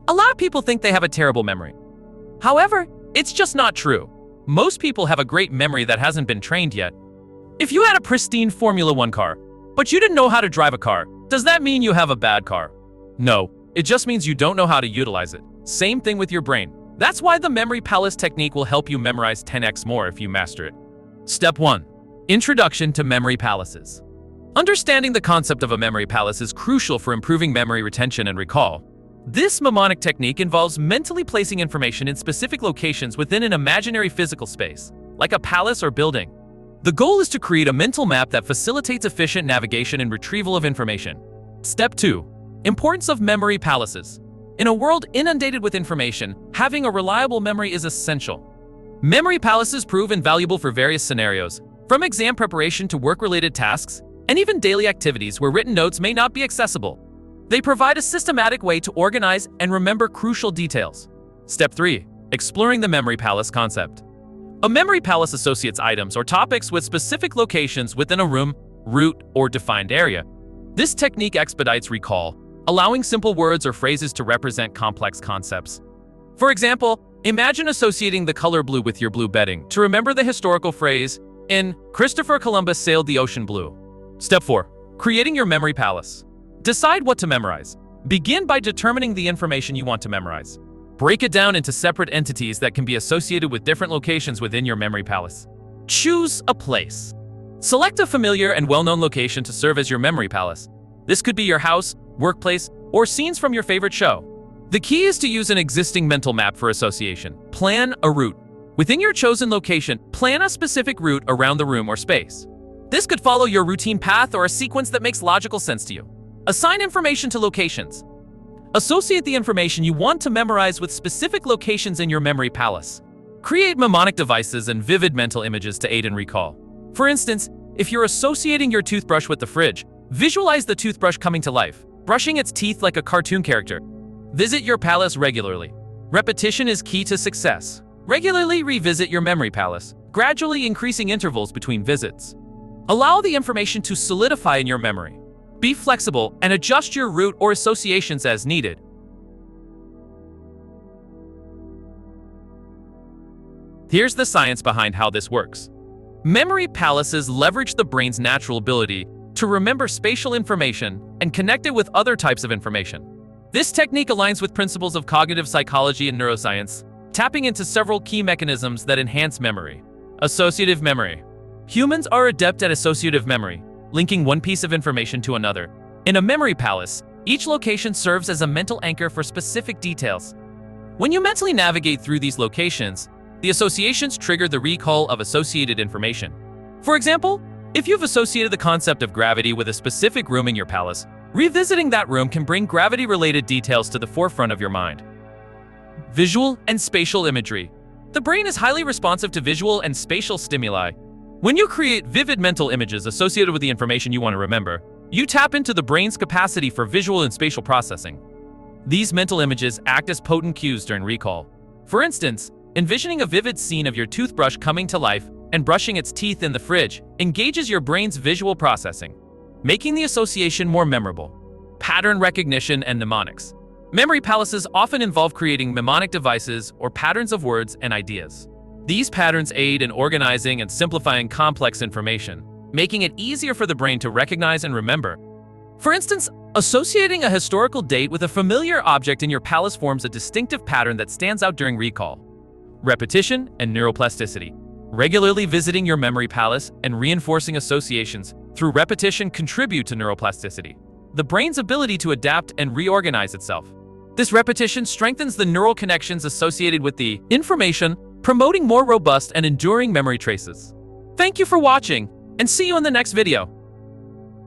A lot of people think they have a terrible memory. However, it's just not true. Most people have a great memory that hasn't been trained yet. If you had a pristine Formula One car, but you didn't know how to drive a car, does that mean you have a bad car? No, it just means you don't know how to utilize it. Same thing with your brain. That's why the Memory Palace technique will help you memorize 10x more if you master it. Step 1. Introduction to memory palaces. Understanding the concept of a memory palace is crucial for improving memory retention and recall. This mnemonic technique involves mentally placing information in specific locations within an imaginary physical space, like a palace or building. The goal is to create a mental map that facilitates efficient navigation and retrieval of information. Step 2. Importance of memory palaces. In a world inundated with information, having a reliable memory is essential. Memory palaces prove invaluable for various scenarios, from exam preparation to work-related tasks, and even daily activities where written notes may not be accessible. They provide a systematic way to organize and remember crucial details. Step 3. Exploring the memory palace concept. A memory palace associates items or topics with specific locations within a room, route, or defined area. This technique expedites recall, allowing simple words or phrases to represent complex concepts. For example, imagine associating the color blue with your blue bedding to remember the historical phrase, "In Christopher Columbus sailed the ocean blue." Step 4. Creating your memory palace. Decide what to memorize. Begin by determining the information you want to memorize. Break it down into separate entities that can be associated with different locations within your memory palace. Choose a place. Select a familiar and well-known location to serve as your memory palace. This could be your house, workplace, or scenes from your favorite show. The key is to use an existing mental map for association. Plan a route. Within your chosen location, plan a specific route around the room or space. This could follow your routine path or a sequence that makes logical sense to you. Assign information to locations. Associate the information you want to memorize with specific locations in your memory palace. Create mnemonic devices and vivid mental images to aid in recall. For instance, if you're associating your toothbrush with the fridge, visualize the toothbrush coming to life, brushing its teeth like a cartoon character. Visit your palace regularly. Repetition is key to success. Regularly revisit your memory palace, gradually increasing intervals between visits. Allow the information to solidify in your memory. Be flexible and adjust your route or associations as needed. Here's the science behind how this works. Memory palaces leverage the brain's natural ability to remember spatial information and connect it with other types of information. This technique aligns with principles of cognitive psychology and neuroscience, tapping into several key mechanisms that enhance memory. Associative memory. Humans are adept at associative memory, linking one piece of information to another. In a memory palace, each location serves as a mental anchor for specific details. When you mentally navigate through these locations, the associations trigger the recall of associated information. For example, if you've associated the concept of gravity with a specific room in your palace, revisiting that room can bring gravity-related details to the forefront of your mind. Visual and spatial imagery. The brain is highly responsive to visual and spatial stimuli. When you create vivid mental images associated with the information you want to remember, you tap into the brain's capacity for visual and spatial processing. These mental images act as potent cues during recall. For instance, envisioning a vivid scene of your toothbrush coming to life and brushing its teeth in the fridge engages your brain's visual processing, making the association more memorable. Pattern recognition and mnemonics. Memory palaces often involve creating mnemonic devices or patterns of words and ideas. These patterns aid in organizing and simplifying complex information, making it easier for the brain to recognize and remember. For instance, associating a historical date with a familiar object in your palace forms a distinctive pattern that stands out during recall. Repetition and neuroplasticity. Regularly visiting your memory palace and reinforcing associations through repetition contribute to neuroplasticity, the brain's ability to adapt and reorganize itself. This repetition strengthens the neural connections associated with the information, promoting more robust and enduring memory traces. Thank you for watching, and see you in the next video.